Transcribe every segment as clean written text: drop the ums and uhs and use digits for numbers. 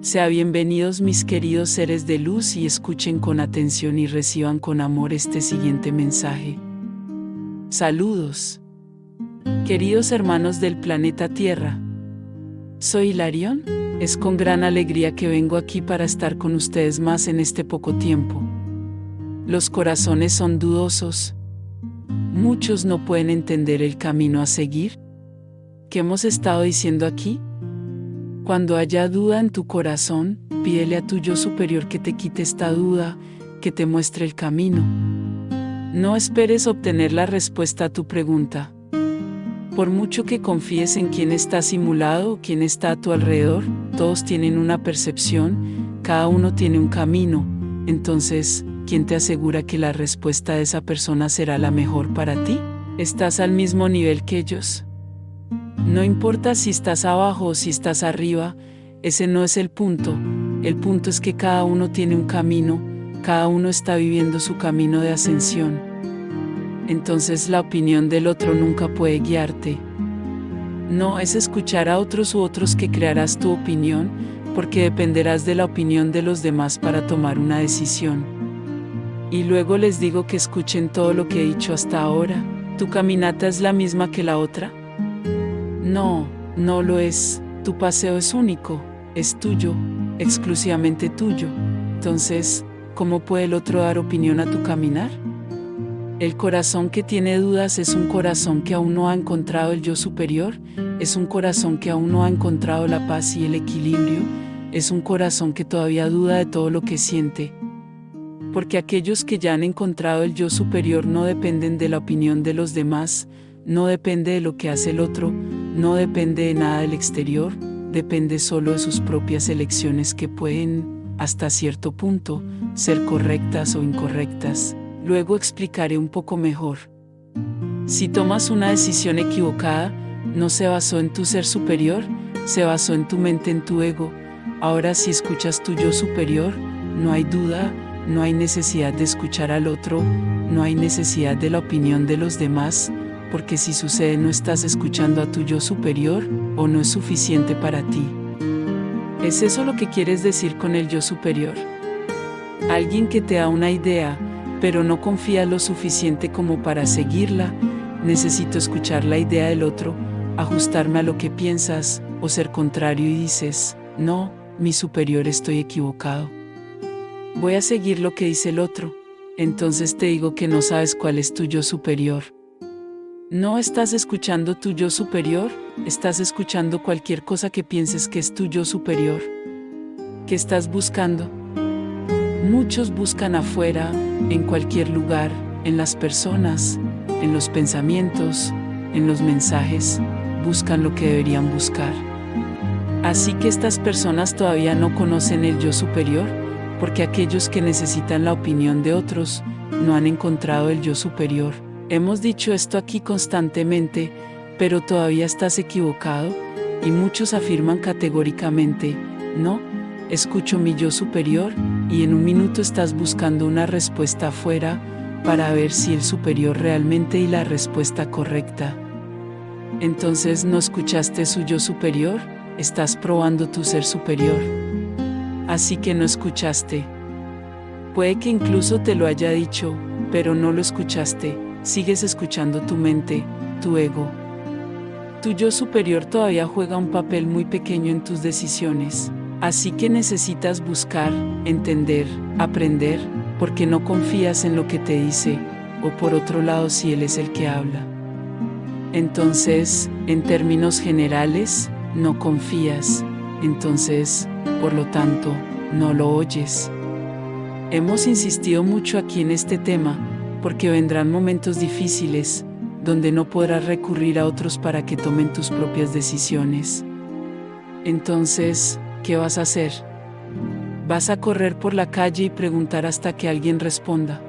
Sean bienvenidos mis queridos seres de luz y escuchen con atención y reciban con amor este siguiente mensaje. Saludos. Queridos hermanos del planeta Tierra. Soy Hilarión. Es con gran alegría que vengo aquí para estar con ustedes más en este poco tiempo. Los corazones son dudosos. Muchos no pueden entender el camino a seguir. ¿Qué hemos estado diciendo aquí? Cuando haya duda en tu corazón, pídele a tu yo superior que te quite esta duda, que te muestre el camino. No esperes obtener la respuesta a tu pregunta. Por mucho que confíes en quién está simulado o quién está a tu alrededor, todos tienen una percepción, cada uno tiene un camino. Entonces, ¿quién te asegura que la respuesta de esa persona será la mejor para ti? ¿Estás al mismo nivel que ellos? No importa si estás abajo o si estás arriba, ese no es el punto. El punto es que cada uno tiene un camino, cada uno está viviendo su camino de ascensión. Entonces la opinión del otro nunca puede guiarte. No es escuchar a otros u otros que crearás tu opinión, porque dependerás de la opinión de los demás para tomar una decisión. Y luego les digo que escuchen todo lo que he dicho hasta ahora. ¿Tu caminata es la misma que la otra? No, no lo es. Tu paseo es único, es tuyo, exclusivamente tuyo. Entonces, ¿cómo puede el otro dar opinión a tu caminar? El corazón que tiene dudas es un corazón que aún no ha encontrado el yo superior, es un corazón que aún no ha encontrado la paz y el equilibrio, es un corazón que todavía duda de todo lo que siente. Porque aquellos que ya han encontrado el yo superior no dependen de la opinión de los demás, no depende de lo que hace el otro, no depende de nada del exterior, depende solo de sus propias elecciones que pueden, hasta cierto punto, ser correctas o incorrectas. Luego explicaré un poco mejor. Si tomas una decisión equivocada, no se basó en tu ser superior, se basó en tu mente, en tu ego. Ahora si escuchas tu yo superior, no hay duda, no hay necesidad de escuchar al otro, no hay necesidad de la opinión de los demás, porque si sucede no estás escuchando a tu yo superior, o no es suficiente para ti. ¿Es eso lo que quieres decir con el yo superior? Alguien que te da una idea, pero no confía lo suficiente como para seguirla. Necesito escuchar la idea del otro, ajustarme a lo que piensas, o ser contrario y dices, no, mi superior, estoy equivocado. Voy a seguir lo que dice el otro. Entonces te digo que no sabes cuál es tu yo superior. No estás escuchando tu yo superior, estás escuchando cualquier cosa que pienses que es tu yo superior. ¿Qué estás buscando? Muchos buscan afuera, en cualquier lugar, en las personas, en los pensamientos, en los mensajes, buscan lo que deberían buscar. Así que estas personas todavía no conocen el yo superior, porque aquellos que necesitan la opinión de otros, no han encontrado el yo superior. Hemos dicho esto aquí constantemente, pero todavía estás equivocado, y muchos afirman categóricamente, no, escucho mi yo superior, y en un minuto estás buscando una respuesta afuera, para ver si el superior realmente y la respuesta correcta. Entonces no escuchaste su yo superior, estás probando tu ser superior. Así que no escuchaste. Puede que incluso te lo haya dicho, pero no lo escuchaste. Sigues escuchando tu mente, tu ego. Tu yo superior todavía juega un papel muy pequeño en tus decisiones. Así que necesitas buscar, entender, aprender, porque no confías en lo que te dice, o por otro lado si él es el que habla. Entonces, en términos generales, no confías. Entonces, por lo tanto, no lo oyes. Hemos insistido mucho aquí en este tema, porque vendrán momentos difíciles, donde no podrás recurrir a otros para que tomen tus propias decisiones. Entonces, ¿qué vas a hacer? ¿Vas a correr por la calle y preguntar hasta que alguien responda?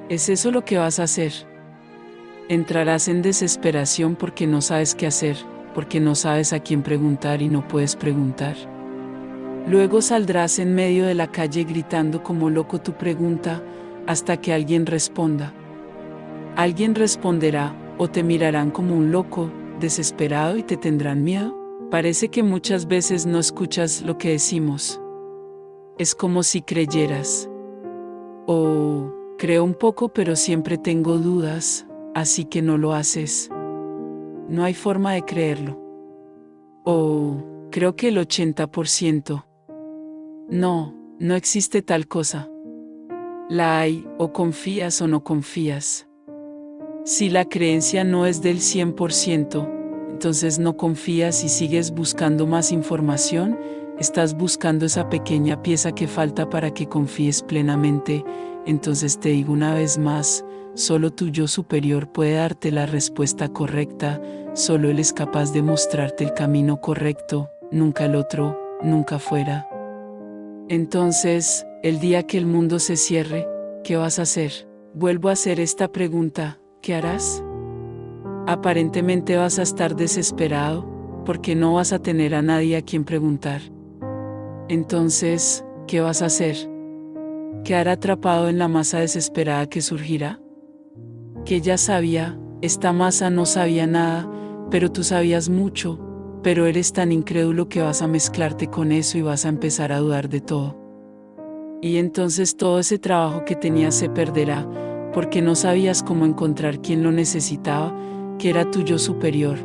¿Es eso lo que vas a hacer? Entrarás en desesperación porque no sabes qué hacer, porque no sabes a quién preguntar y no puedes preguntar. Luego saldrás en medio de la calle gritando como loco tu pregunta, hasta que alguien responda. Alguien responderá, o te mirarán como un loco, desesperado y te tendrán miedo. Parece que muchas veces no escuchas lo que decimos. Es como si creyeras. O, creo un poco pero siempre tengo dudas, así que no lo haces. No hay forma de creerlo. O, creo que el 80%. No, no existe tal cosa. La hay, o confías o no confías. Si la creencia no es del 100%, entonces no confías y sigues buscando más información, estás buscando esa pequeña pieza que falta para que confíes plenamente. Entonces te digo una vez más, solo tu yo superior puede darte la respuesta correcta, solo Él es capaz de mostrarte el camino correcto, nunca el otro, nunca fuera. Entonces, el día que el mundo se cierre, ¿qué vas a hacer? Vuelvo a hacer esta pregunta, ¿qué harás? Aparentemente vas a estar desesperado, porque no vas a tener a nadie a quien preguntar. Entonces, ¿qué vas a hacer? ¿Quedar atrapado en la masa desesperada que surgirá? Que ya sabía, esta masa no sabía nada, pero tú sabías mucho, pero eres tan incrédulo que vas a mezclarte con eso y vas a empezar a dudar de todo. Y entonces todo ese trabajo que tenías se perderá, porque no sabías cómo encontrar quien lo necesitaba, que era tu yo superior.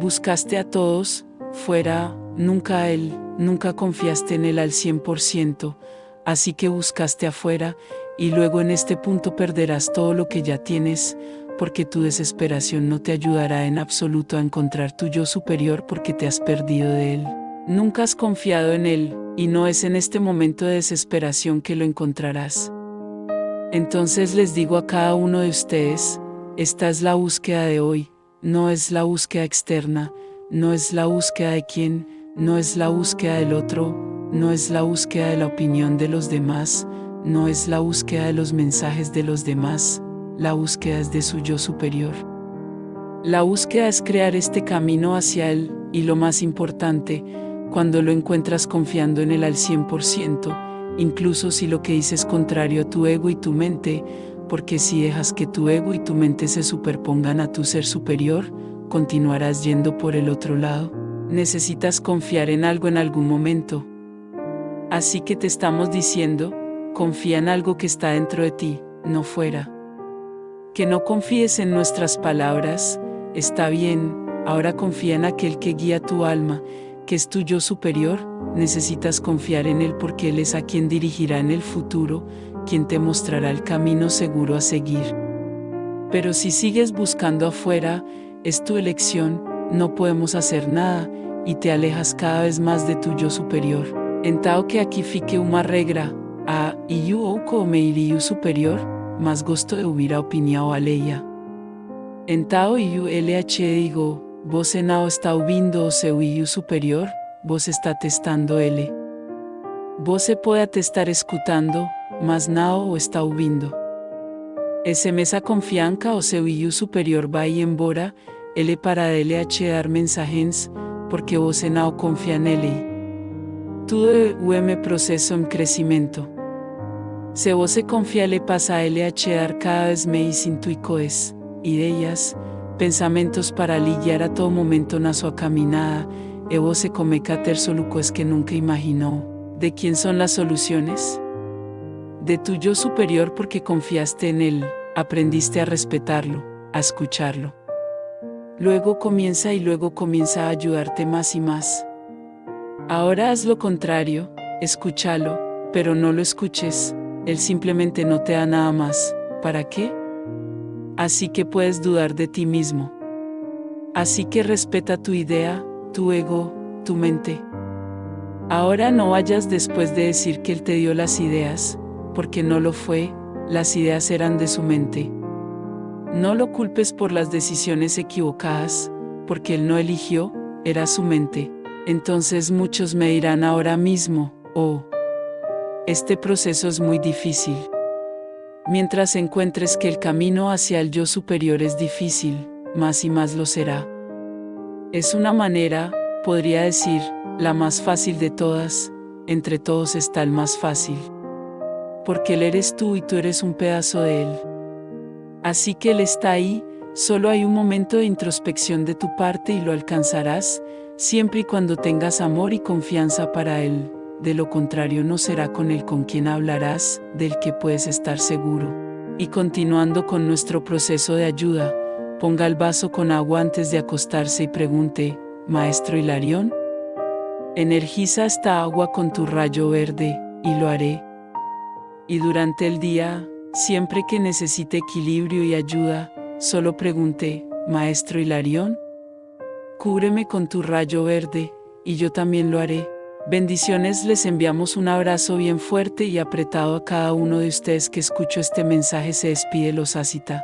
Buscaste a todos, fuera, nunca a Él, nunca confiaste en Él al 100%, así que buscaste afuera, y luego en este punto perderás todo lo que ya tienes, porque tu desesperación no te ayudará en absoluto a encontrar tu yo superior porque te has perdido de Él. Nunca has confiado en Él, y no es en este momento de desesperación que lo encontrarás. Entonces les digo a cada uno de ustedes, esta es la búsqueda de hoy, no es la búsqueda externa, no es la búsqueda de quién, no es la búsqueda del otro, no es la búsqueda de la opinión de los demás, no es la búsqueda de los mensajes de los demás, la búsqueda es de su yo superior. La búsqueda es crear este camino hacia Él, y lo más importante, cuando lo encuentras confiando en Él al 100%, incluso si lo que dices es contrario a tu ego y tu mente, porque si dejas que tu ego y tu mente se superpongan a tu ser superior, continuarás yendo por el otro lado. Necesitas confiar en algo en algún momento. Así que te estamos diciendo, confía en algo que está dentro de ti, no fuera. Que no confíes en nuestras palabras, está bien, ahora confía en aquel que guía tu alma, que es tu yo superior, necesitas confiar en Él porque Él es a quien dirigirá en el futuro, quien te mostrará el camino seguro a seguir. Pero si sigues buscando afuera, es tu elección, no podemos hacer nada, y te alejas cada vez más de tu yo superior. Entao que aquí fique uma regra, a iu ou come iriu superior, mas gosto de ouvir a opinião alheia. Entao iu LH digo, você não está ouvindo o seu eu superior, você está testando ele. Você pode estar escutando, mas não o está ouvindo. Esse mesa confiança o seu eu superior vai embora, ele para LH dar mensagens, porque você não confia nele. Tudo é processo em crescimento. Se você confia, ele passa a LH dar cada vez mais intuições, ideias, pensamentos para lhe guiar a todo momento na sua caminhada, e você começa a ter soluções que nunca imaginou. ¿De quién son las soluciones? De tu yo superior porque confiaste en él, aprendiste a respetarlo, a escucharlo. Luego comienza a ayudarte más y más. Ahora haz lo contrario, escúchalo, pero no lo escuches, él simplemente no te da nada más, ¿para qué? Así que puedes dudar de ti mismo. Así que respeta tu idea, tu ego, tu mente. Ahora no vayas después de decir que él te dio las ideas, porque no lo fue, las ideas eran de su mente. No lo culpes por las decisiones equivocadas, porque él no eligió, era su mente. Entonces muchos me dirán ahora mismo, oh, este proceso es muy difícil. Mientras encuentres que el camino hacia el yo superior es difícil, más y más lo será. Es una manera, podría decir, la más fácil de todas, entre todos está el más fácil. Porque Él eres tú y tú eres un pedazo de Él. Así que Él está ahí, solo hay un momento de introspección de tu parte y lo alcanzarás, siempre y cuando tengas amor y confianza para él. De lo contrario no será con él con quien hablarás, del que puedes estar seguro. Y continuando con nuestro proceso de ayuda, ponga el vaso con agua antes de acostarse y pregunte, Maestro Hilarión, energiza esta agua con tu rayo verde, y lo haré. Y durante el día, siempre que necesite equilibrio y ayuda, solo pregunte, Maestro Hilarión, cúbreme con tu rayo verde, y yo también lo haré. Bendiciones, les enviamos un abrazo bien fuerte y apretado a cada uno de ustedes que escuchó este mensaje. Se despide Los Asita.